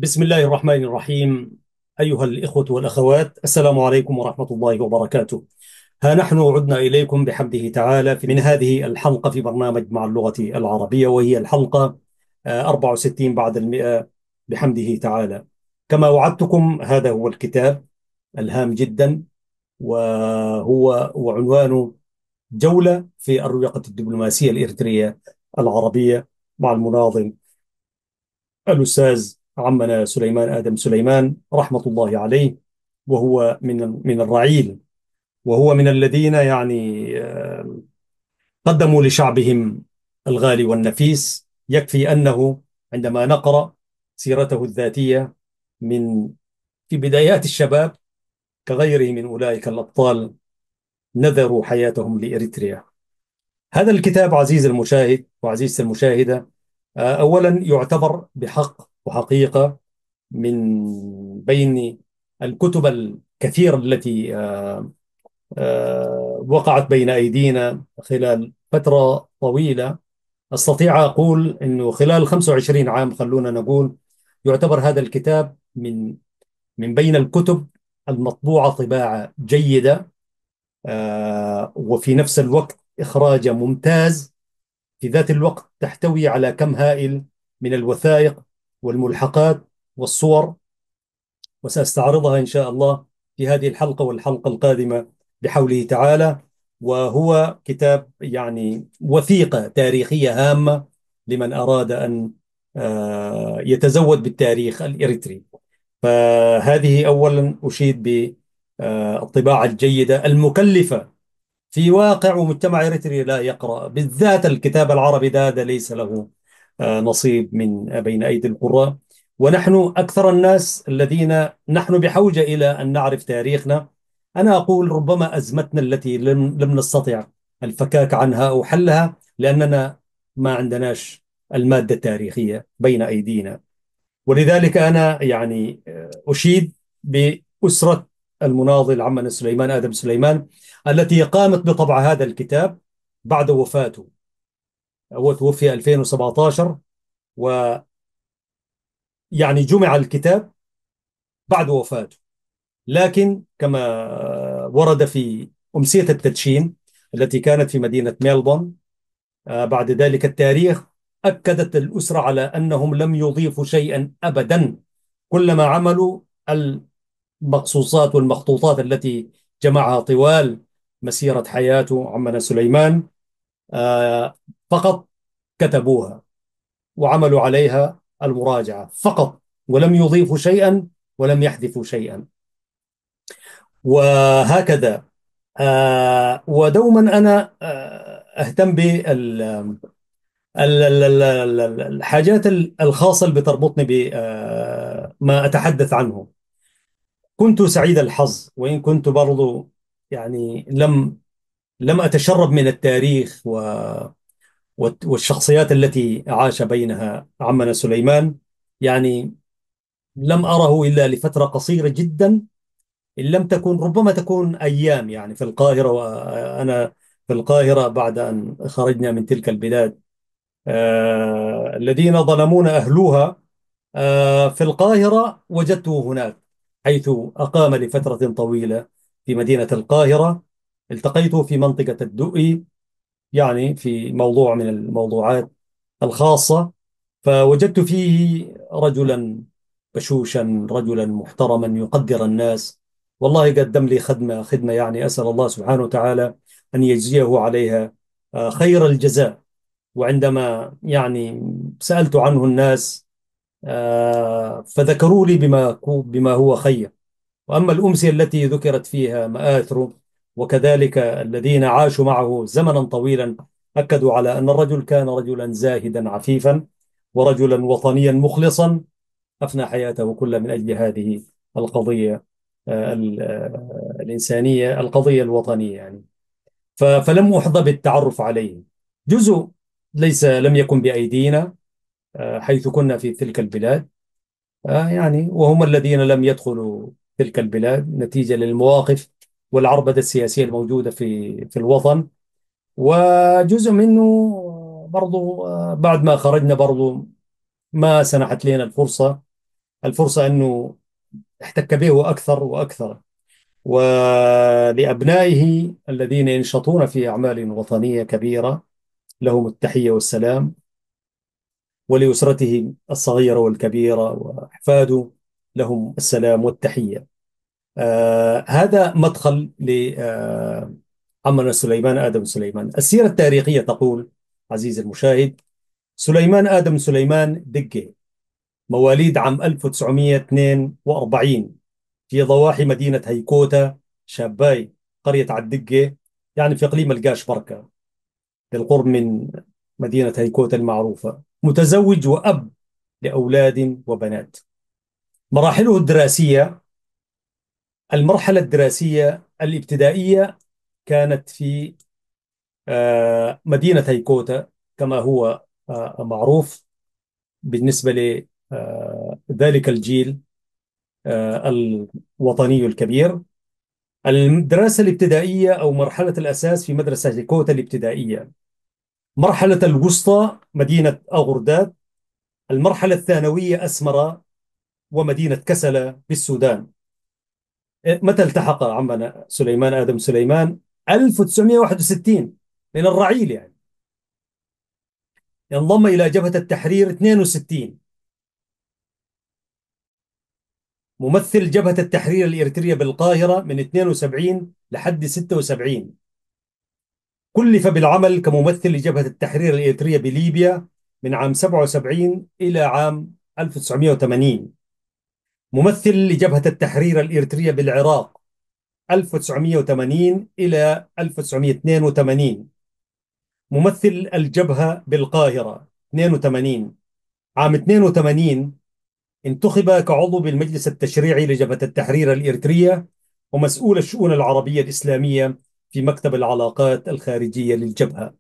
بسم الله الرحمن الرحيم. أيها الإخوة والأخوات، السلام عليكم ورحمة الله وبركاته. ها نحن عدنا إليكم بحمده تعالى من هذه الحلقة في برنامج مع اللغة العربية، وهي الحلقة 64 بعد المئة بحمده تعالى. كما وعدتكم، هذا هو الكتاب الهام جدا، وعنوانه جولة في الرقة الدبلوماسية الإريترية العربية مع المناضل الأستاذ عمنا سليمان آدم سليمان رحمة الله عليه. وهو من الرعيل، وهو من الذين قدموا لشعبهم الغالي والنفيس. يكفي أنه عندما نقرأ سيرته الذاتية من في بدايات الشباب كغيره من أولئك الأبطال نذروا حياتهم لإريتريا. هذا الكتاب عزيز المشاهد وعزيزة المشاهدة، أولا يعتبر بحق وحقيقة من بين الكتب الكثيرة التي وقعت بين أيدينا خلال فترة طويلة. أستطيع أقول أنه خلال 25 عام، خلونا نقول، يعتبر هذا الكتاب من بين الكتب المطبوعة طباعة جيدة، وفي نفس الوقت إخراج ممتاز. في ذات الوقت تحتوي على كم هائل من الوثائق والملحقات والصور، وسأستعرضها إن شاء الله في هذه الحلقة والحلقة القادمة بحوله تعالى. وهو كتاب وثيقة تاريخية هامة لمن أراد أن يتزود بالتاريخ الإريتري. فهذه أولا أشيد بالطباعة الجيدة المكلفة في واقع ومجتمع إريتري لا يقرأ، بالذات الكتاب العربي ده ليس له نصيب من بين أيدي القراء. ونحن أكثر الناس الذين نحن بحوجة إلى أن نعرف تاريخنا. أنا أقول ربما أزمتنا التي لم نستطع الفكاك عنها أو حلها لأننا ما عندناش المادة التاريخية بين أيدينا. ولذلك أنا أشيد بأسرة المناضل عمنا سليمان آدم سليمان التي قامت بطبع هذا الكتاب بعد وفاته. هو توفي 2017، ويعني جمع الكتاب بعد وفاته. لكن كما ورد في أمسية التدشين التي كانت في مدينة ميلبورن، بعد ذلك التاريخ أكدت الأسرة على أنهم لم يضيفوا شيئا أبدا. كلما عملوا المقصوصات والمخطوطات التي جمعها طوال مسيرة حياته عمنا سليمان، آه، فقط كتبوها وعملوا عليها المراجعة فقط، ولم يضيفوا شيئا ولم يحذفوا شيئا. وهكذا ودوما أنا أهتم بالحاجات الخاصة اللي بتربطني بما أتحدث عنه. كنت سعيد الحظ، وإن كنت برضو لم أتشرب من التاريخ والشخصيات التي عاش بينها عمنا سليمان. يعني لم أره إلا لفترة قصيرة جدا، إن لم تكن ربما تكون أيام، في القاهرة، وأنا في القاهرة بعد أن خرجنا من تلك البلاد الذين ظلمونا أهلوها. في القاهرة وجدته هناك، حيث أقام لفترة طويلة في مدينة القاهرة. التقيته في منطقة الدؤي، في موضوع من الموضوعات الخاصة، فوجدت فيه رجلا بشوشا، رجلا محترما يقدر الناس. والله قدم لي خدمة، أسأل الله سبحانه وتعالى أن يجزيه عليها خير الجزاء. وعندما سألت عنه الناس فذكروا لي بما هو خير. وأما الأمسية التي ذكرت فيها مآثره وكذلك الذين عاشوا معه زمنا طويلا أكدوا على أن الرجل كان رجلا زاهدا عفيفا ورجلا وطنيا مخلصا، أفنى حياته كلها من أجل هذه القضية الإنسانية، القضية الوطنية فلم أحظى بالتعرف عليه. جزء لم يكن بأيدينا حيث كنا في تلك البلاد، وهم الذين لم يدخلوا تلك البلاد نتيجة للمواقف والعربدة السياسية الموجودة في الوطن. وجزء منه برضو بعد ما خرجنا برضو ما سنحت لنا الفرصة الفرصة أنه احتك به أكثر وأكثر، ولأبنائه الذين ينشطون في أعمال وطنية كبيرة لهم التحية والسلام، ولأسرته الصغيرة والكبيرة وأحفاده لهم السلام والتحية. هذا مدخل لعمنا سليمان آدم سليمان. السيرة التاريخية تقول عزيزي المشاهد: سليمان آدم سليمان دقة، مواليد عام 1942 في ضواحي مدينة هيكوتا شاباي، قرية عالدقة، يعني في إقليم القاش بركة، بالقرب من مدينة هيكوتا المعروفة. متزوج وأب لأولاد وبنات. مراحله الدراسية: المرحلة الدراسية الابتدائية كانت في مدينة هيكوتا، كما هو معروف بالنسبة لذلك الجيل الوطني الكبير. الدراسة الابتدائية أو مرحلة الأساس في مدرسة هيكوتا الابتدائية. مرحلة الوسطى مدينة أغرداد. المرحلة الثانوية أسمرة ومدينة كسلة بالسودان. متى التحق عمنا سليمان آدم سليمان؟ 1961، من الرعيل يعني. انضم إلى جبهة التحرير 62، ممثل جبهة التحرير الإريترية بالقاهرة من 72 لحد 76. كلف بالعمل كممثل لجبهة التحرير الإريترية بليبيا من عام 77 إلى عام 1980. ممثل لجبهة التحرير الإريترية بالعراق 1980 إلى 1982. ممثل الجبهة بالقاهرة 82. عام 82 انتخب كعضو بالمجلس التشريعي لجبهة التحرير الإريترية ومسؤول الشؤون العربية الإسلامية في مكتب العلاقات الخارجية للجبهة.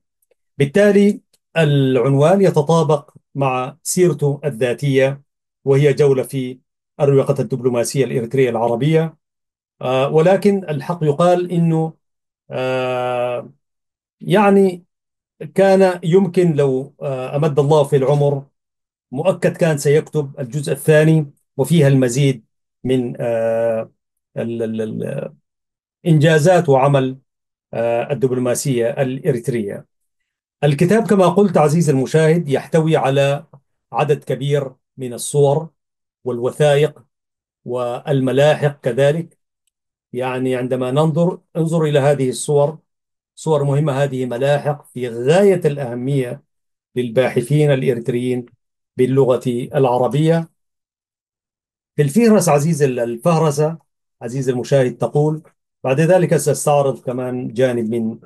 بالتالي العنوان يتطابق مع سيرته الذاتية، وهي جولة في أروقة الدبلوماسية الإريترية العربية. ولكن الحق يقال إنه آه، يعني كان يمكن لو أمد الله في العمر، مؤكد كان سيكتب الجزء الثاني وفيها المزيد من الإنجازات وعمل الدبلوماسية الإريترية. الكتاب كما قلت عزيزي المشاهد يحتوي على عدد كبير من الصور والوثائق والملاحق كذلك. يعني عندما انظر إلى هذه الصور، صور مهمة، هذه ملاحق في غاية الأهمية للباحثين الإريتريين باللغة العربية. في الفهرسة عزيزي المشاهد تقول: بعد ذلك سأستعرض كمان جانب من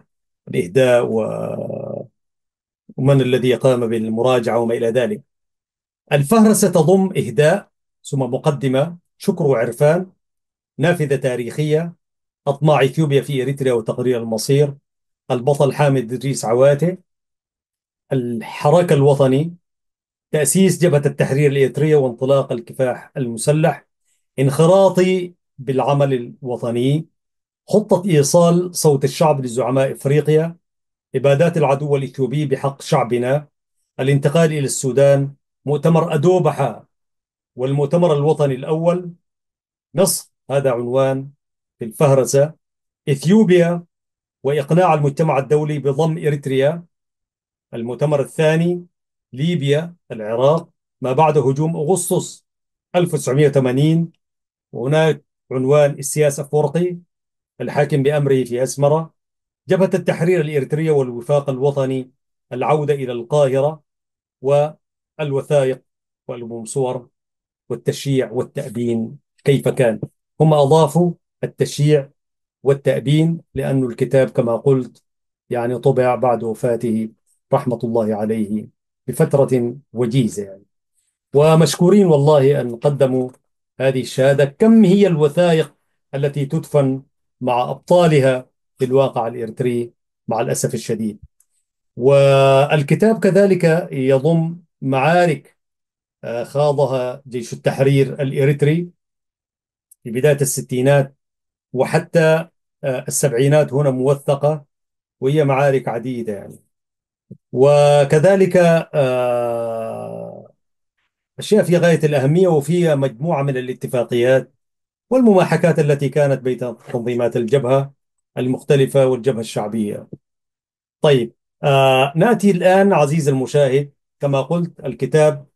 الإهداء ومن الذي قام بالمراجعة وما إلى ذلك. الفهرسة تضم إهداء، ثم مقدمة، شكر وعرفان، نافذة تاريخية، أطماع إثيوبيا في إريتريا وتقرير المصير، البطل حامد إدريس عواتي، الحراك الوطني، تأسيس جبهة التحرير الإريترية وانطلاق الكفاح المسلح، انخراطي بالعمل الوطني، خطة إيصال صوت الشعب لزعماء إفريقيا، إبادات العدو الإثيوبي بحق شعبنا، الانتقال إلى السودان، مؤتمر أدوبحة والمؤتمر الوطني الأول، مصر، هذا عنوان في الفهرسة، إثيوبيا وإقناع المجتمع الدولي بضم إريتريا، المؤتمر الثاني، ليبيا، العراق ما بعد هجوم أغسطس 1980. وهناك عنوان السياسة أفورقي، الحاكم بأمره في أسمرة، جبهة التحرير الإريترية والوفاق الوطني، العودة إلى القاهرة، والوثائق والألبوم صور، والتشييع والتأبين كيف كان. هم أضافوا التشييع والتأبين لأن الكتاب كما قلت يعني طبع بعد وفاته رحمة الله عليه بفترة وجيزة يعني. ومشكورين والله أن قدموا هذه الشهادة. كم هي الوثائق التي تدفن مع أبطالها في الواقع الإريتري مع الأسف الشديد. والكتاب كذلك يضم معارك خاضها جيش التحرير الإريتري في بداية الستينات وحتى السبعينات، هنا موثقة، وهي معارك عديدة يعني. وكذلك أشياء في غاية الأهمية، وفيها مجموعة من الاتفاقيات والمماحكات التي كانت بين تنظيمات الجبهة المختلفة والجبهة الشعبية. طيب، نأتي الآن عزيز المشاهد. كما قلت، الكتاب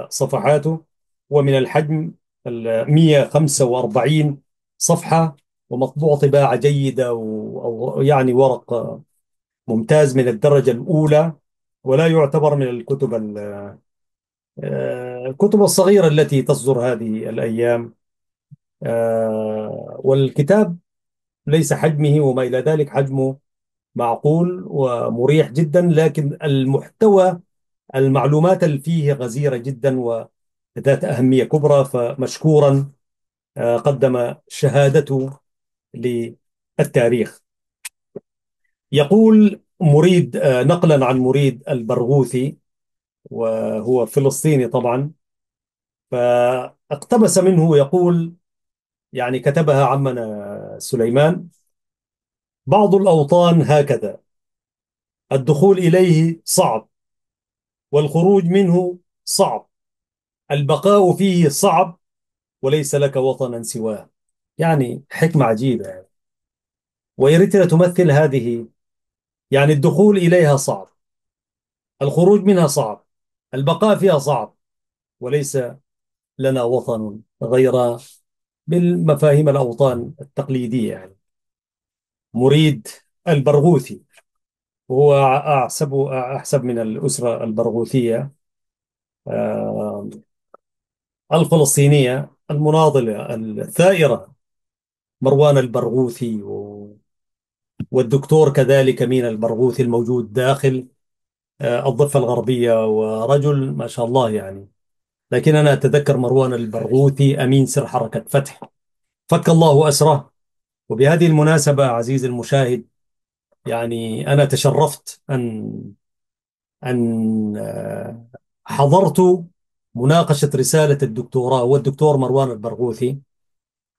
صفحاته ومن الحجم 145 صفحة، ومطبوع طباعة جيدة، أو يعني ورق ممتاز من الدرجة الأولى، ولا يعتبر من الكتب الكتب الصغيرة التي تصدر هذه الأيام. والكتاب ليس حجمه وما إلى ذلك، حجمه معقول ومريح جدا، لكن المحتوى، المعلومات اللي فيه غزيرة جدا وذات أهمية كبرى. فمشكورا قدم شهادته للتاريخ. يقول مريد، نقلا عن مريد البرغوثي، وهو فلسطيني طبعا، فاقتبس منه. يقول، يعني كتبها عمنا سليمان: بعض الأوطان هكذا، الدخول إليه صعب، والخروج منه صعب، البقاء فيه صعب، وليس لك وطنا سواه. يعني حكمة عجيبة يعني. وإريتريا تمثل هذه. يعني الدخول إليها صعب، الخروج منها صعب، البقاء فيها صعب، وليس لنا وطن غير بالمفاهيم الأوطان التقليدية يعني. مريد البرغوثي، وهو أحسب من الأسرة البرغوثية آه، الفلسطينية المناضلة الثائرة، مروان البرغوثي والدكتور كذلك مين البرغوثي الموجود داخل الضفة الغربية، ورجل ما شاء الله يعني. لكن أنا أتذكر مروان البرغوثي أمين سر حركة فتح، فك الله أسره. وبهذه المناسبة عزيزي المشاهد، يعني أنا تشرفت أن حضرت مناقشة رسالة الدكتوراه، والدكتور مروان البرغوثي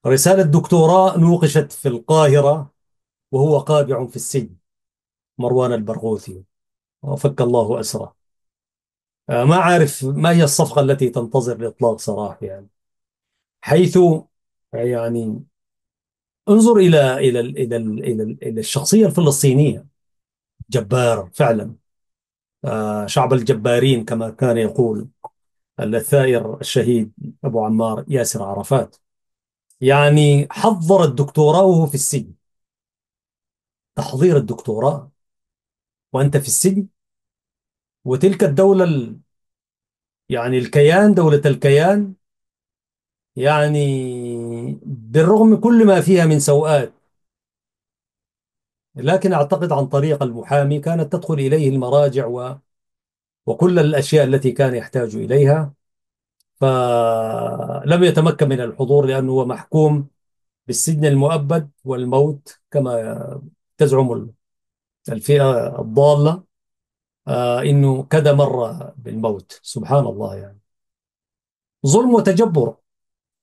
رسالة دكتوراه نوقشت في القاهرة وهو قابع في السجن، مروان البرغوثي، وفك الله أسره. ما عارف ما هي الصفقة التي تنتظر لإطلاق سراح يعني. حيث يعني انظر إلى الشخصية الفلسطينية، جبار فعلا. شعب الجبارين كما كان يقول الثائر الشهيد أبو عمار ياسر عرفات. يعني حضر الدكتوراه وهو في السجن. تحضير الدكتوراه وأنت في السجن، وتلك الدولة يعني الكيان، دولة الكيان، يعني بالرغم من كل ما فيها من سوءات، لكن أعتقد عن طريق المحامي كانت تدخل إليه المراجع وكل الأشياء التي كان يحتاج إليها. فلم يتمكن من الحضور لأنه هو محكوم بالسجن المؤبد والموت كما تزعم الفئة الضالة، إنه كذا مرة بالموت. سبحان الله يعني. ظلم وتجبر.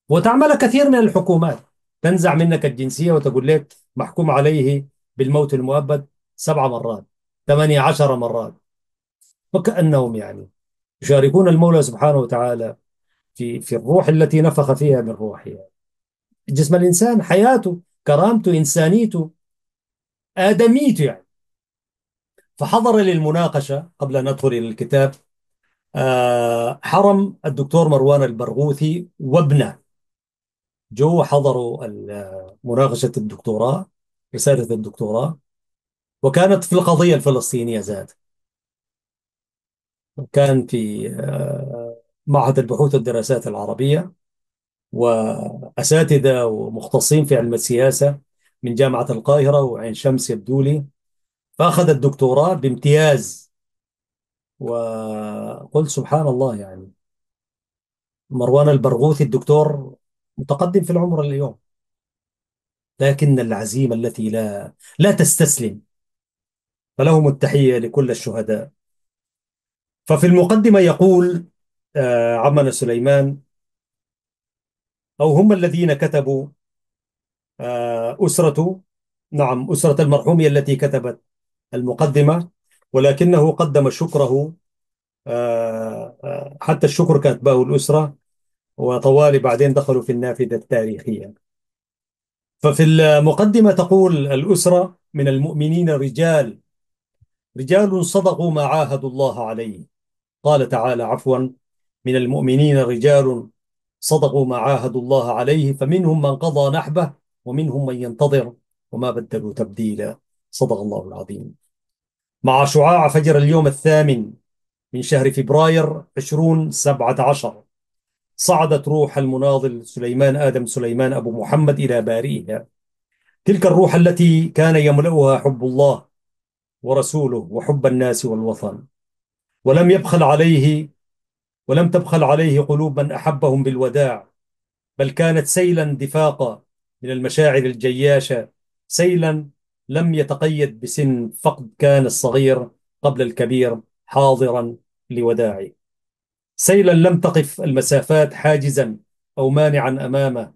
وتعمل كثير من الحكومات، تنزع منك الجنسية وتقول لك محكوم عليه بالموت المؤبد 7 مرات، 18 مرات. وكأنهم يعني يشاركون المولى سبحانه وتعالى في الروح التي نفخ فيها من روحه. جسم الإنسان، حياته، كرامته، إنسانيته، آدميته يعني. فحضر للمناقشة قبل أن ندخل إلى الكتاب حرم الدكتور مروان البرغوثي وابنه، جو حضروا مناقشة الدكتوراه، رسالة الدكتوراه، وكانت في القضية الفلسطينية ذات. كان في معهد البحوث والدراسات العربية، وأساتذة ومختصين في علم السياسة من جامعة القاهرة وعين شمس يبدو لي. فأخذ الدكتوراه بامتياز. وقلت سبحان الله يعني. مروان البرغوثي الدكتور متقدم في العمر اليوم، لكن العزيمة التي لا تستسلم. فلهم التحية لكل الشهداء. ففي المقدمة يقول عمنا سليمان: أو هم الذين كتبوا أسرة، نعم أسرة المرحوم هي التي كتبت المقدمة، ولكنه قدم شكره حتى الشكر كاتباه الأسرة، وطوالي بعدين دخلوا في النافذة التاريخية. ففي المقدمة تقول الأسرة: من المؤمنين رجال صدقوا ما عاهدوا الله عليه. قال تعالى عفوا: من المؤمنين رجال صدقوا ما عاهدوا الله عليه فمنهم من قضى نحبه ومنهم من ينتظر وما بدلوا تبديلا. صدق الله العظيم. مع شعاع فجر اليوم الثامن من شهر فبراير 2017 صعدت روح المناضل سليمان آدم سليمان أبو محمد إلى بارئها، تلك الروح التي كان يملأها حب الله ورسوله وحب الناس والوطن. ولم يبخل عليه ولم تبخل عليه قلوب من أحبهم بالوداع، بل كانت سيلا دفاقا من المشاعر الجياشة، سيلا لم يتقيد بسن، فقد كان الصغير قبل الكبير حاضرا لوداعه، سيلا لم تقف المسافات حاجزا أو مانعا أمامه،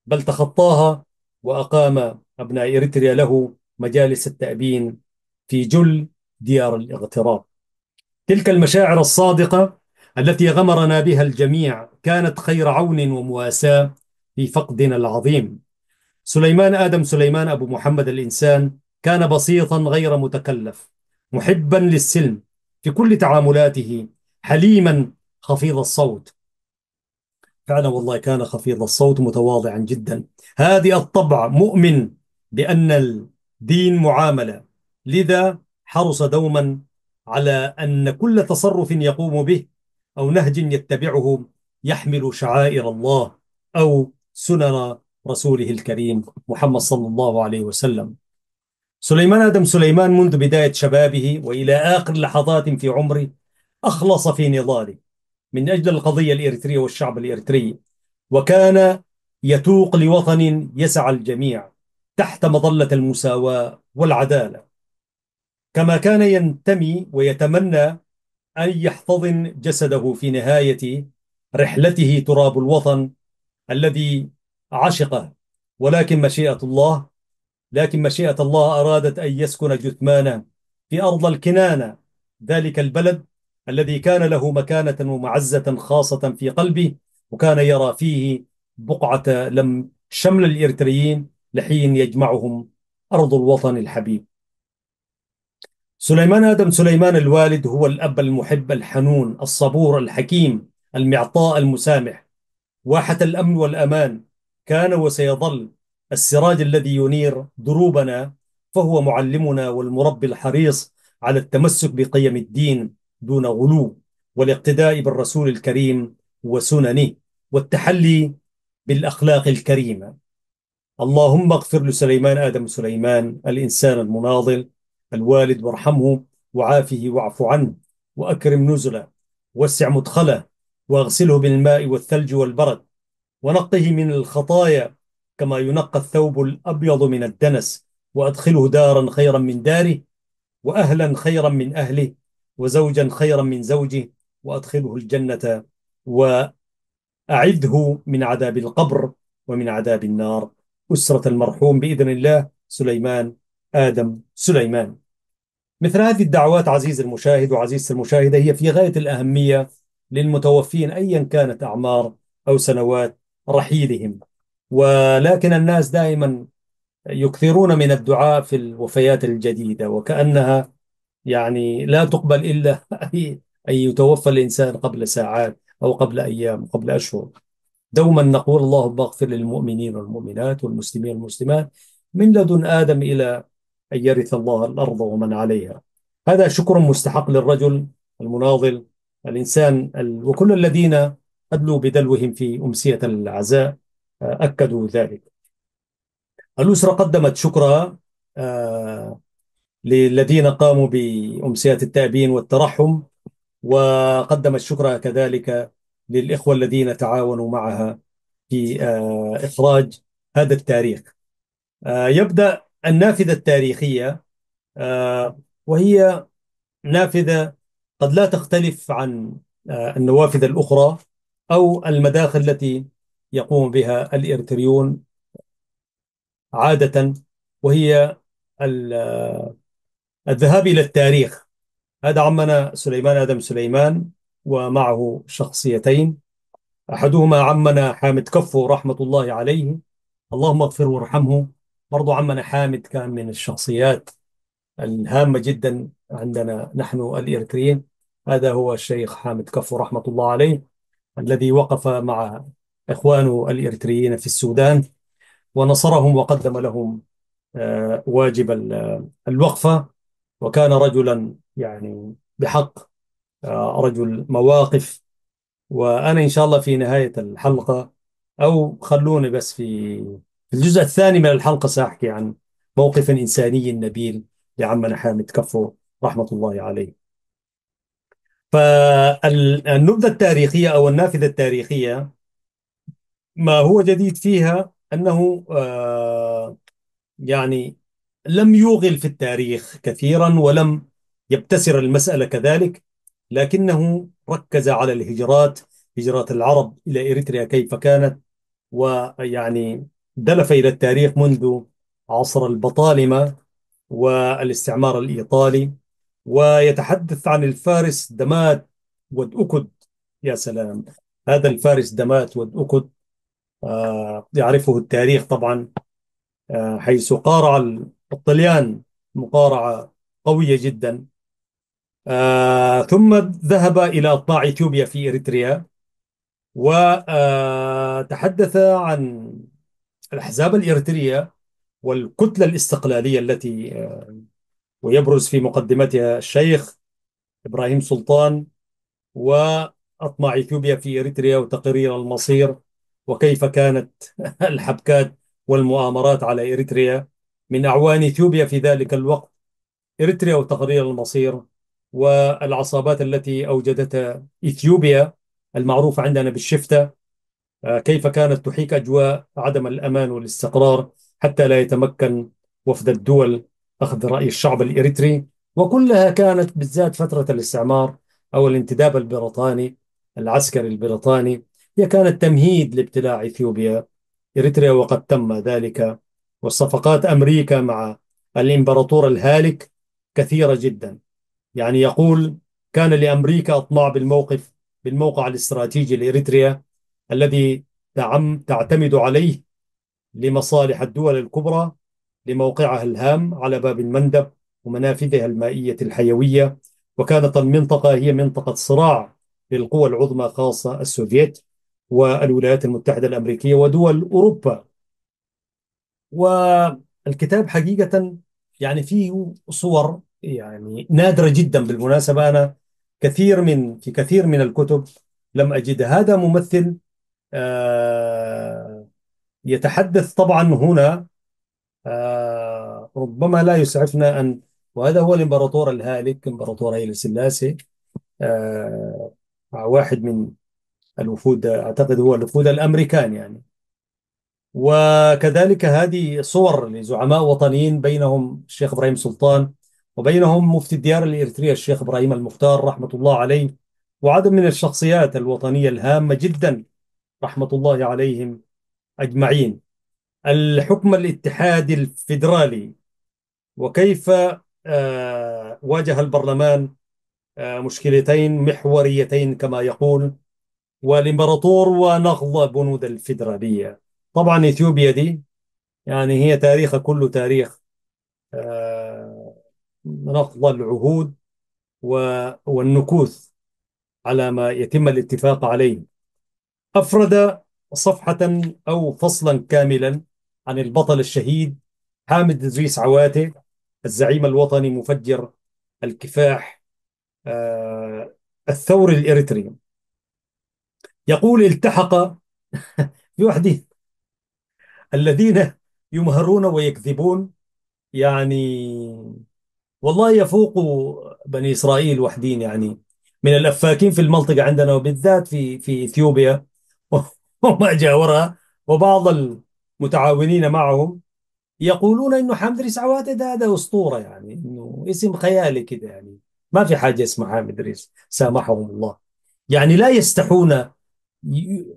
بل تخطاها وأقام أبناء إريتريا له مجالس التأبين في جل ديار الاغتراب. تلك المشاعر الصادقة التي غمرنا بها الجميع كانت خير عون ومواساة في فقدنا العظيم. سليمان آدم سليمان أبو محمد الإنسان كان بسيطا غير متكلف، محبا للسلم في كل تعاملاته، حليما خفيض الصوت. فعلا والله كان خفيض الصوت متواضعا جدا، هادئ الطبع، مؤمن بأن الدين معاملة، لذا حرص دوما على أن كل تصرف يقوم به أو نهج يتبعه يحمل شعائر الله أو سنن رسوله الكريم محمد صلى الله عليه وسلم. سليمان آدم سليمان منذ بداية شبابه وإلى آخر لحظات في عمره أخلص في نضاله من أجل القضية الإريترية والشعب الإريتري، وكان يتوق لوطن يسع الجميع تحت مظلة المساواة والعدالة، كما كان ينتمي ويتمنى أن يحتضن جسده في نهاية رحلته تراب الوطن الذي عشقه. ولكن مشيئة الله لكن مشيئة الله أرادت أن يسكن جثمانه في أرض الكنانة، ذلك البلد الذي كان له مكانة ومعزة خاصة في قلبه، وكان يرى فيه بقعة لم شمل الإريتريين لحين يجمعهم أرض الوطن الحبيب. سليمان آدم سليمان الوالد هو الأب المحب الحنون الصبور الحكيم المعطاء المسامح، واحة الأمن والأمان، كان وسيظل السراج الذي ينير دروبنا، فهو معلمنا والمربي الحريص على التمسك بقيم الدين دون غلو، والاقتداء بالرسول الكريم وسننه، والتحلي بالأخلاق الكريمة. اللهم اغفر لسليمان آدم سليمان الإنسان المناضل الوالد، وارحمه وعافه واعف عنه وأكرم نزله، وسع مدخله، واغسله بالماء والثلج والبرد، ونقه من الخطايا كما ينقى الثوب الأبيض من الدنس، وأدخله دارا خيرا من داره، وأهلا خيرا من أهله، وزوجا خيرا من زوجه، وأدخله الجنة، وأعذه من عذاب القبر ومن عذاب النار. أسرة المرحوم بإذن الله سليمان آدم سليمان. مثل هذه الدعوات عزيزي المشاهد وعزيزتي المشاهدة هي في غاية الأهمية للمتوفين أيا كانت أعمار أو سنوات رحيلهم، ولكن الناس دائما يكثرون من الدعاء في الوفيات الجديدة، وكأنها يعني لا تقبل إلا أن يتوفى الإنسان قبل ساعات أو قبل أيام أو قبل أشهر. دوما نقول اللهم اغفر للمؤمنين والمؤمنات والمسلمين والمسلمات من لدن آدم إلى أن يرث الله الأرض ومن عليها. هذا شكر مستحق للرجل المناضل الإنسان وكل الذين أدلوا بدلوهم في أمسية العزاء أكدوا ذلك. الأسرة قدمت شكرها للذين قاموا بأمسية التأبين والترحم، وقدمت شكرها كذلك للإخوة الذين تعاونوا معها في إخراج هذا التاريخ. يبدأ النافذة التاريخية، وهي نافذة قد لا تختلف عن النوافذ الأخرى أو المداخل التي يقوم بها الإريتريون عادة، وهي الذهاب إلى التاريخ. هذا عمنا سليمان آدم سليمان ومعه شخصيتين. أحدهما عمنا حامد كفو رحمة الله عليه، اللهم اغفره وارحمه. برضو عمنا حامد كان من الشخصيات الهامة جدا عندنا نحن الإريتريين. هذا هو الشيخ حامد كفو رحمة الله عليه، الذي وقف مع إخوانه الإريتريين في السودان ونصرهم وقدم لهم واجب الوقفة. وكان رجلا يعني بحق رجل مواقف. وأنا إن شاء الله في نهاية الحلقة، أو خلوني بس في الجزء الثاني من الحلقة سأحكي عن موقف إنساني نبيل لعمنا حامد كفو رحمة الله عليه. فالنبذة التاريخية أو النافذة التاريخية، ما هو جديد فيها أنه يعني لم يوغل في التاريخ كثيرا ولم يبتسر المسألة كذلك، لكنه ركز على الهجرات، هجرات العرب إلى إريتريا كيف كانت. ويعني دلف إلى التاريخ منذ عصر البطالمة والاستعمار الإيطالي، ويتحدث عن الفارس دمات ود أكد. يا سلام، هذا الفارس دمات ود أكد يعرفه التاريخ طبعا، حيث قارع الطليان مقارعة قوية جدا. ثم ذهب إلى أطماع إثيوبيا في إريتريا، وتحدث عن الأحزاب الإريترية والكتلة الاستقلالية التي ويبرز في مقدمتها الشيخ إبراهيم سلطان، وأطماع إثيوبيا في إريتريا وتقرير المصير، وكيف كانت الحبكات والمؤامرات على إريتريا من أعوان إثيوبيا في ذلك الوقت. إريتريا وتقرير المصير، والعصابات التي أوجدتها إثيوبيا المعروفة عندنا بالشفتة، كيف كانت تحيك أجواء عدم الأمان والاستقرار حتى لا يتمكن وفد الدول أخذ رأي الشعب الإريتري. وكلها كانت بالذات فترة الاستعمار أو الانتداب البريطاني العسكري البريطاني، هي كانت تمهيد لابتلاع إثيوبيا إريتريا، وقد تم ذلك. وصفقات أمريكا مع الإمبراطور الهالك كثيرة جدا. يعني يقول كان لأمريكا أطماع بالموقع الاستراتيجي لإريتريا الذي تعتمد عليه لمصالح الدول الكبرى، لموقعها الهام على باب المندب ومنافذها المائية الحيوية. وكانت المنطقة هي منطقة صراع للقوى العظمى، خاصة السوفييت والولايات المتحدة الأمريكية ودول أوروبا. والكتاب حقيقة يعني فيه صور يعني نادرة جدا. بالمناسبة أنا في كثير من الكتب لم أجدها. هذا ممثل يتحدث طبعا هنا، ربما لا يسعفنا أن، وهذا هو الإمبراطور الهالك إمبراطور هيلي سلاسي، آه، واحد من الوفود، أعتقد هو الوفود الأمريكان يعني. وكذلك هذه صور لزعماء وطنيين، بينهم الشيخ إبراهيم سلطان، وبينهم مفتي الديار الإريترية الشيخ إبراهيم المختار رحمة الله عليه، وعدد من الشخصيات الوطنية الهامة جدا رحمة الله عليهم أجمعين. الحكم الاتحادي الفيدرالي، وكيف واجه البرلمان مشكلتين محوريتين كما يقول، والإمبراطور ونقض بنود الفيدرالية. طبعا إثيوبيا دي يعني هي تاريخها كله تاريخ آه، نقض العهود والنكوث على ما يتم الاتفاق عليه. أفرد صفحة أو فصلا كاملا عن البطل الشهيد حامد إدريس عواتي، الزعيم الوطني مفجر الكفاح الثوري الإريتري. يقول التحق بوحده الذين يمهرون ويكذبون، يعني والله يفوق بني إسرائيل وحدين يعني، من الأفاكين في المنطقة عندنا وبالذات في إثيوبيا وما جاورها، وبعض المتعاونين معهم يقولون إنه حامد ريس عواتي ده أسطورة، يعني إنه اسم خيالي كده يعني. ما في حاجة اسمها حامد ريس سامحهم الله. يعني لا يستحون،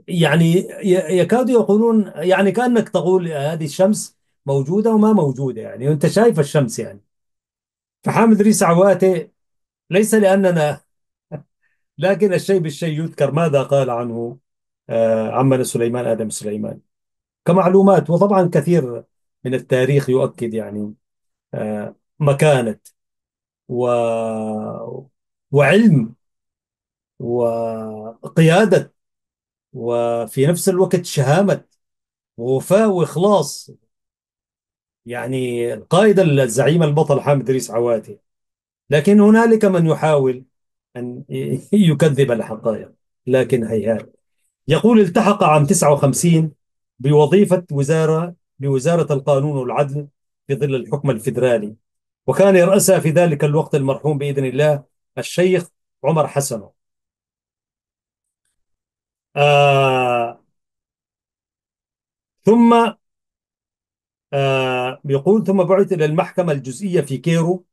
يعني يكادوا يقولون يعني كأنك تقول هذه الشمس موجودة وما موجودة يعني، وانت شايف الشمس يعني. فحامد ريس عواتي ليس لأننا لكن الشيء بالشيء يذكر ماذا قال عنه عمنا سليمان آدم سليمان كمعلومات. وطبعا كثير من التاريخ يؤكد يعني مكانة و... وعلم وقيادة، وفي نفس الوقت شهامة ووفاء وإخلاص، يعني القائد الزعيم البطل حامد إدريس عواتي. لكن هنالك من يحاول أن يكذب الحقائق، لكن هيهات. يقول التحق عام 59 بوظيفة بوزارة القانون والعدل في ظل الحكم الفيدرالي، وكان يرأسها في ذلك الوقت المرحوم بإذن الله الشيخ عمر حسن. آه ثم يقول ثم بعث إلى المحكمة الجزئية في كيرو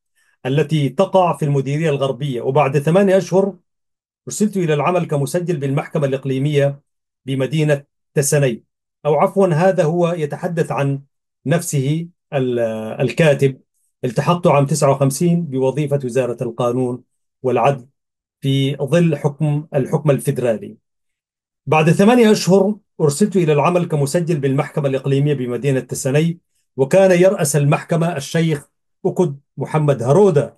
التي تقع في المديرية الغربية، وبعد 8 أشهر أرسلت إلى العمل كمسجل بالمحكمة الإقليمية بمدينة تسني. أو عفوا، هذا هو يتحدث عن نفسه الكاتب. التحقت عام 59 بوظيفة وزارة القانون والعدل في ظل الحكم الفيدرالي. بعد 8 أشهر أرسلت إلى العمل كمسجل بالمحكمة الإقليمية بمدينة تسني، وكان يرأس المحكمة الشيخ أكد محمد هرودة،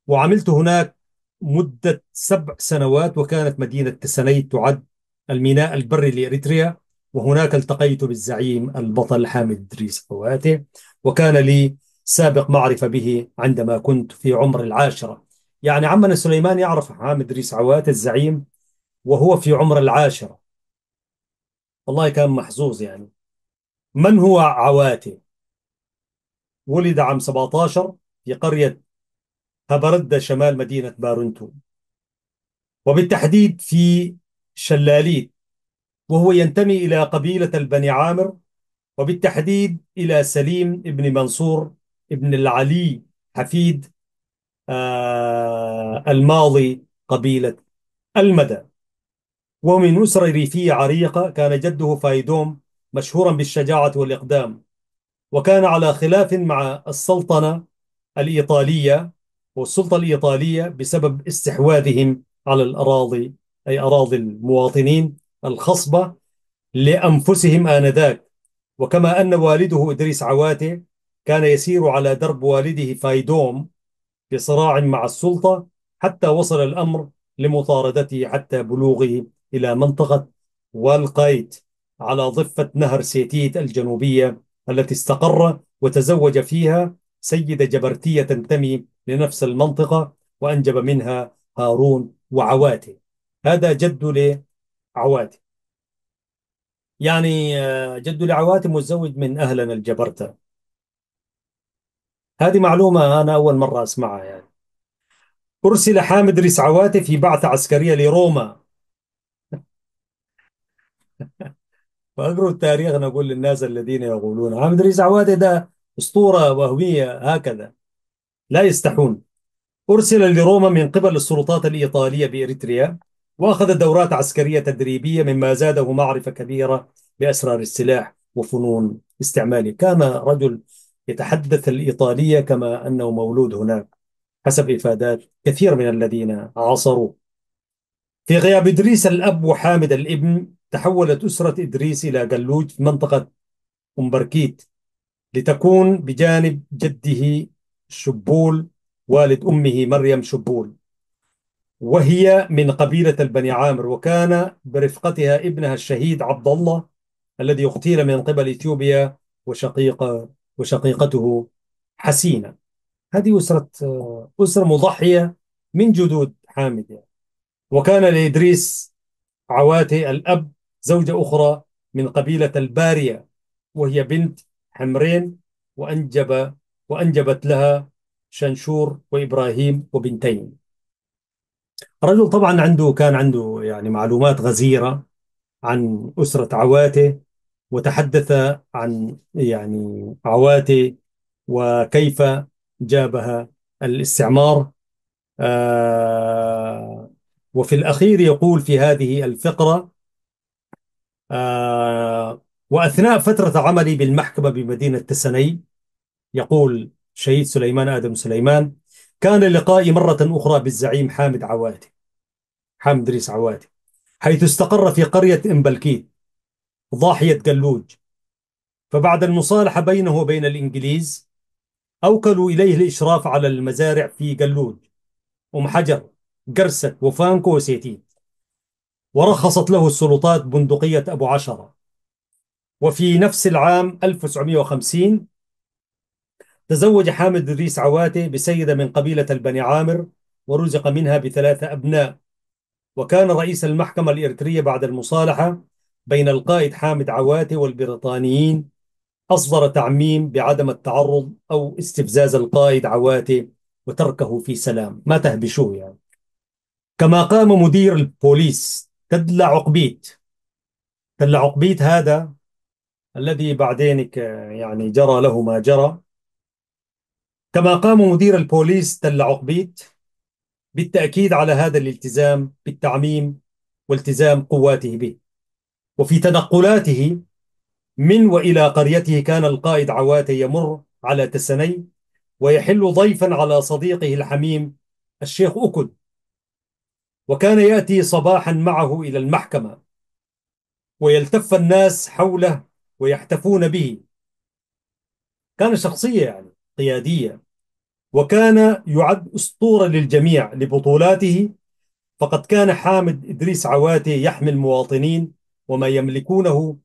وعملت هناك مدة 7 سنوات. وكانت مدينة تسنيت تعد الميناء البري لإريتريا، وهناك التقيت بالزعيم البطل حامد إدريس عواتي، وكان لي سابق معرفة به عندما كنت في عمر العاشرة. يعني عمنا سليمان يعرف حامد إدريس عواتي الزعيم وهو في عمر العاشرة. والله كان محظوظ يعني. من هو عواتي؟ ولد عام 17 في قرية هبردة شمال مدينة بارنتو، وبالتحديد في شلاليت، وهو ينتمي إلى قبيلة البني عامر، وبالتحديد إلى سليم ابن منصور ابن العلي حفيد الماضي قبيلة المدى. وهو من أسرة ريفية عريقة. كان جده فايدوم مشهورا بالشجاعة والإقدام، وكان على خلاف مع السلطنة الإيطالية والسلطة الإيطالية بسبب استحواذهم على الأراضي، أي أراضي المواطنين الخصبة لأنفسهم آنذاك. وكما أن والده إدريس عواتي كان يسير على درب والده فايدوم في صراع مع السلطة، حتى وصل الأمر لمطاردته حتى بلوغه إلى منطقة والقايت على ضفة نهر سيتيت الجنوبية، التي استقر وتزوج فيها سيدة جبرتية تنتمي لنفس المنطقة، وأنجب منها هارون وعواتي. هذا جد لعواتي. يعني جد لعواتي متزوج من أهلنا الجبرتة. هذه معلومة أنا أول مرة أسمعها يعني. أرسل حامد رسعواتي في بعثة عسكرية لروما. وأقرأ التاريخ نقول للناس الذين يقولون حامد رسعواتي ده أسطورة وهمية هكذا، لا يستحون. أرسل لروما من قبل السلطات الإيطالية بإريتريا، وأخذ دورات عسكرية تدريبية، مما زاده معرفة كبيرة بأسرار السلاح وفنون استعماله. كان رجل يتحدث الإيطالية كما أنه مولود هناك، حسب إفادات كثير من الذين عاصروه. في غياب إدريس الأب وحامد الابن، تحولت أسرة إدريس إلى جلوج في منطقة أمبركيت لتكون بجانب جده شبول والد أمه مريم شبول، وهي من قبيلة البني عامر. وكان برفقتها ابنها الشهيد عبد الله الذي اغتيل من قبل إثيوبيا، وشقيقته حسينة. هذه أسرة مضحية من جدود حامد يعني. وكان لإدريس عواتي الأب زوجة أخرى من قبيلة البارية، وهي بنت حمرين، وأنجبت لها شنشور وإبراهيم وبنتين. رجل طبعا كان عنده يعني معلومات غزيرة عن أسرة عواتي، وتحدث عن يعني عواتي وكيف جابها الاستعمار. وفي الأخير يقول في هذه الفقرة: وأثناء فترة عملي بالمحكمة بمدينة تسني، يقول شهيد سليمان آدم سليمان، كان لقائي مرة أخرى بالزعيم حامد عواتي. حامد إدريس عواتي، حيث استقر في قرية إمبلكيت ضاحية قلوج. فبعد المصالحة بينه وبين الإنجليز أوكلوا إليه الإشراف على المزارع في قلوج، أم حجر، قرسة، وفانكو، وسيتين. ورخصت له السلطات بندقية أبو عشرة. وفي نفس العام 1950 تزوج حامد إدريس عواتي بسيدة من قبيلة البني عامر، ورزق منها بثلاثة أبناء. وكان رئيس المحكمة الإريترية بعد المصالحة بين القائد حامد عواتي والبريطانيين أصدر تعميم بعدم التعرض أو استفزاز القائد عواتي وتركه في سلام، ما تهبشوه يعني. كما قام مدير البوليس تدلع عقبيت. تدلع عقبيت هذا الذي بعدين يعني جرى له ما جرى. كما قام مدير البوليس تدلع عقبيت بالتأكيد على هذا الالتزام بالتعميم والتزام قواته به. وفي تنقلاته من وإلى قريته كان القائد عواتي يمر على تسني ويحل ضيفا على صديقه الحميم الشيخ أكد، وكان يأتي صباحا معه إلى المحكمة ويلتف الناس حوله ويحتفون به. كان شخصية يعني قيادية، وكان يعد أسطورة للجميع لبطولاته. فقد كان حامد إدريس عواتي يحمي المواطنين وما يملكونه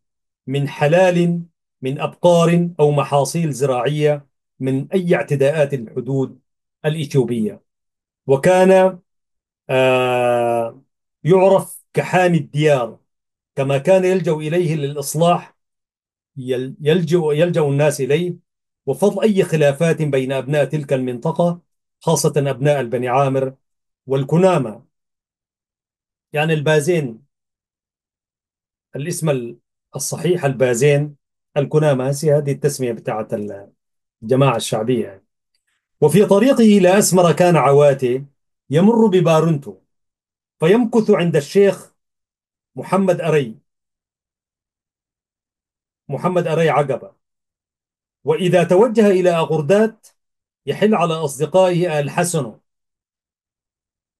من حلال، من أبقار أو محاصيل زراعية، من أي اعتداءات الحدود الإثيوبية. وكان يعرف كحامي الديار، كما كان يلجأ إليه للإصلاح. يلجأ الناس إليه وفض أي خلافات بين أبناء تلك المنطقة، خاصة أبناء البني عامر والكنامة، يعني البازين. الاسم الصحيح البازين، الكنامة هذه التسمية بتاعت الجماعة الشعبية يعني. وفي طريقه إلى أسمر كان عواتي يمر ببارنتو فيمكث عند الشيخ محمد أري، محمد أري عقبة. وإذا توجه إلى أغردات يحل على أصدقائه آل حسن،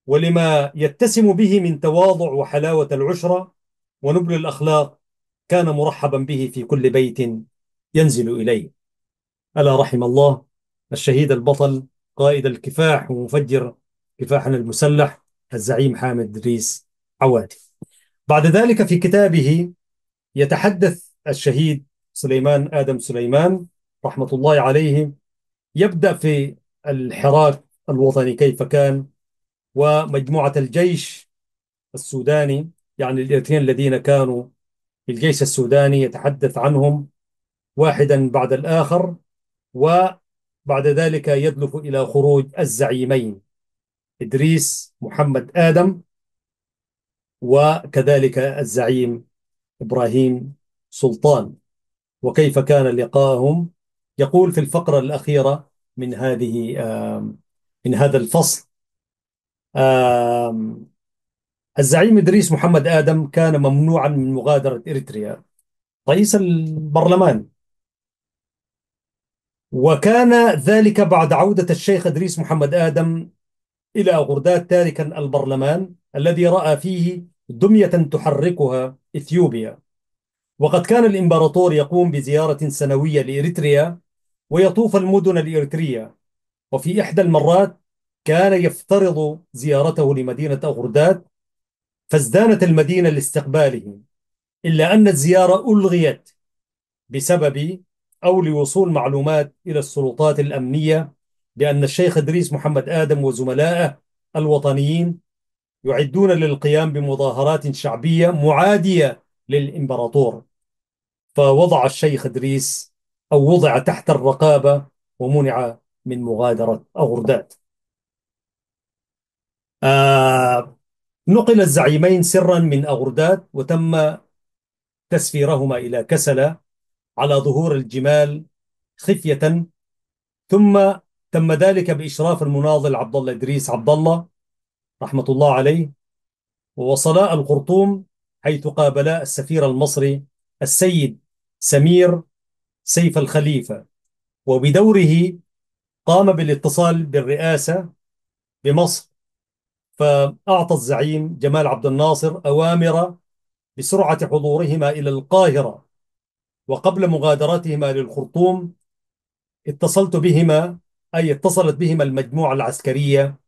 ولما يتسم به من تواضع وحلاوة العشرة ونبل الأخلاق كان مرحبا به في كل بيت ينزل إليه. ألا رحم الله الشهيد البطل قائد الكفاح ومفجر كفاحنا المسلح الزعيم حامد إدريس عواتي. بعد ذلك في كتابه يتحدث الشهيد سليمان آدم سليمان رحمة الله عليه، يبدأ في الحراك الوطني كيف كان، ومجموعة الجيش السوداني، يعني الاثنين الذين كانوا في الجيش السوداني يتحدث عنهم واحدا بعد الآخر. وبعد ذلك يدلف إلى خروج الزعيمين إدريس محمد آدم، وكذلك الزعيم إبراهيم سلطان، وكيف كان لقاءهم. يقول في الفقرة الأخيرة من هذه من هذا الفصل: آم، الزعيم إدريس محمد آدم كان ممنوعا من مغادرة إريتريا، رئيس البرلمان. وكان ذلك بعد عودة الشيخ إدريس محمد آدم إلى غردات تاركا البرلمان الذي رأى فيه دمية تحركها إثيوبيا. وقد كان الإمبراطور يقوم بزيارة سنوية لإريتريا ويطوف المدن الإريترية. وفي إحدى المرات كان يفترض زيارته لمدينة أغردات، فازدانت المدينة لاستقباله، إلا أن الزيارة ألغيت بسبب أو لوصول معلومات إلى السلطات الأمنية بأن الشيخ إدريس محمد آدم وزملائه الوطنيين يعدون للقيام بمظاهرات شعبية معادية للإمبراطور. فوضع الشيخ إدريس أو وضع تحت الرقابة ومنع من مغادرة أغردات. آه نقل الزعيمين سرا من أغردات وتم تسفيرهما إلى كسلة على ظهور الجمال خفية. ثم تم ذلك بإشراف المناضل عبد الله إدريس عبد الله رحمة الله عليه، ووصلا الخرطوم حيث قابلا السفير المصري السيد سمير سيف الخليفة، وبدوره قام بالاتصال بالرئاسة بمصر فأعطى الزعيم جمال عبد الناصر أوامر بسرعة حضورهما إلى القاهرة. وقبل مغادرتهما للخرطوم اتصلت بهما، أي اتصلت بهما المجموعة العسكرية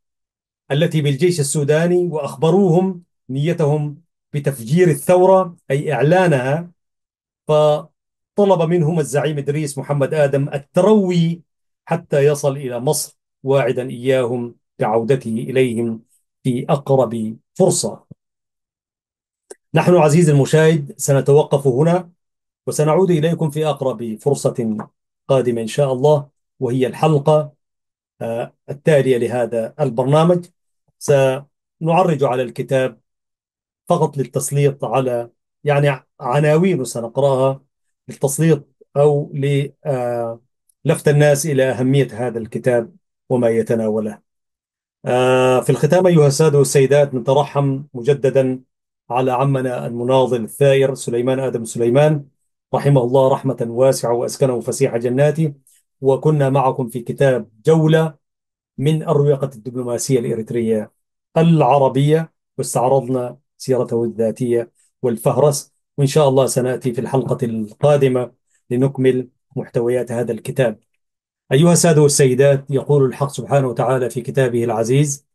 التي بالجيش السوداني، وأخبروهم نيتهم بتفجير الثورة أي إعلانها. فطلب منهم الزعيم إدريس محمد آدم التروي حتى يصل إلى مصر، واعدا إياهم بعودته إليهم في أقرب فرصة. نحن عزيزي المشاهد سنتوقف هنا، وسنعود إليكم في أقرب فرصة قادمة إن شاء الله، وهي الحلقة التالية لهذا البرنامج. سنعرج على الكتاب فقط للتسليط على يعني عناوين سنقرأها للتسليط أو للفت الناس إلى أهمية هذا الكتاب وما يتناوله. في الختام أيها السادة والسيدات، نترحم مجددا على عمنا المناضل الثائر سليمان آدم سليمان، رحمه الله رحمة واسعة وأسكنه فسيح جناته. وكنا معكم في كتاب جولة من أروقة الدبلوماسية الإريترية العربية، واستعرضنا سيرته الذاتية والفهرس. وإن شاء الله سنأتي في الحلقة القادمة لنكمل محتويات هذا الكتاب. أيها السادة والسيدات، يقول الحق سبحانه وتعالى في كتابه العزيز: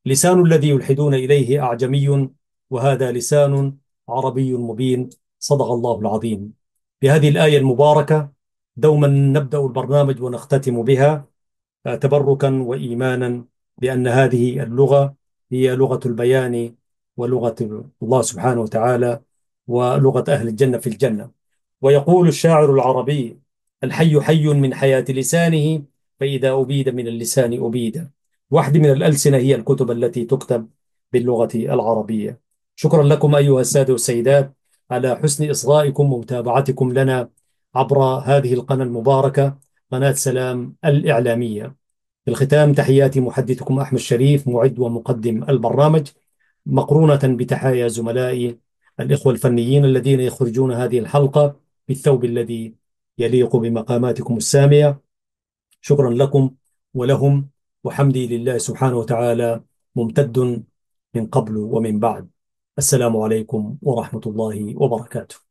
لسان الذي يلحدون إليه أعجمي وهذا لسان عربي مبين. صدق الله العظيم. بهذه الآية المباركة دوما نبدأ البرنامج ونختتم بها، تبركا وإيمانا بأن هذه اللغة هي لغة البيان ولغة الله سبحانه وتعالى ولغة أهل الجنة في الجنة. ويقول الشاعر العربي: الحي حي من حياة لسانه، فإذا أبيد من اللسان أبيد. واحد من الألسنة هي الكتب التي تكتب باللغة العربية. شكرا لكم أيها السادة والسيدات على حسن إصغائكم ومتابعتكم لنا عبر هذه القناة المباركة، قناة سلام الإعلامية. في الختام تحياتي محدثكم أحمد شريف، معد ومقدم البرنامج، مقرونة بتحايا زملائي الإخوة الفنيين الذين يخرجون هذه الحلقة بالثوب الذي يليق بمقاماتكم السامية. شكرا لكم ولهم، وحمدي لله سبحانه وتعالى ممتد من قبل ومن بعد. السلام عليكم ورحمة الله وبركاته.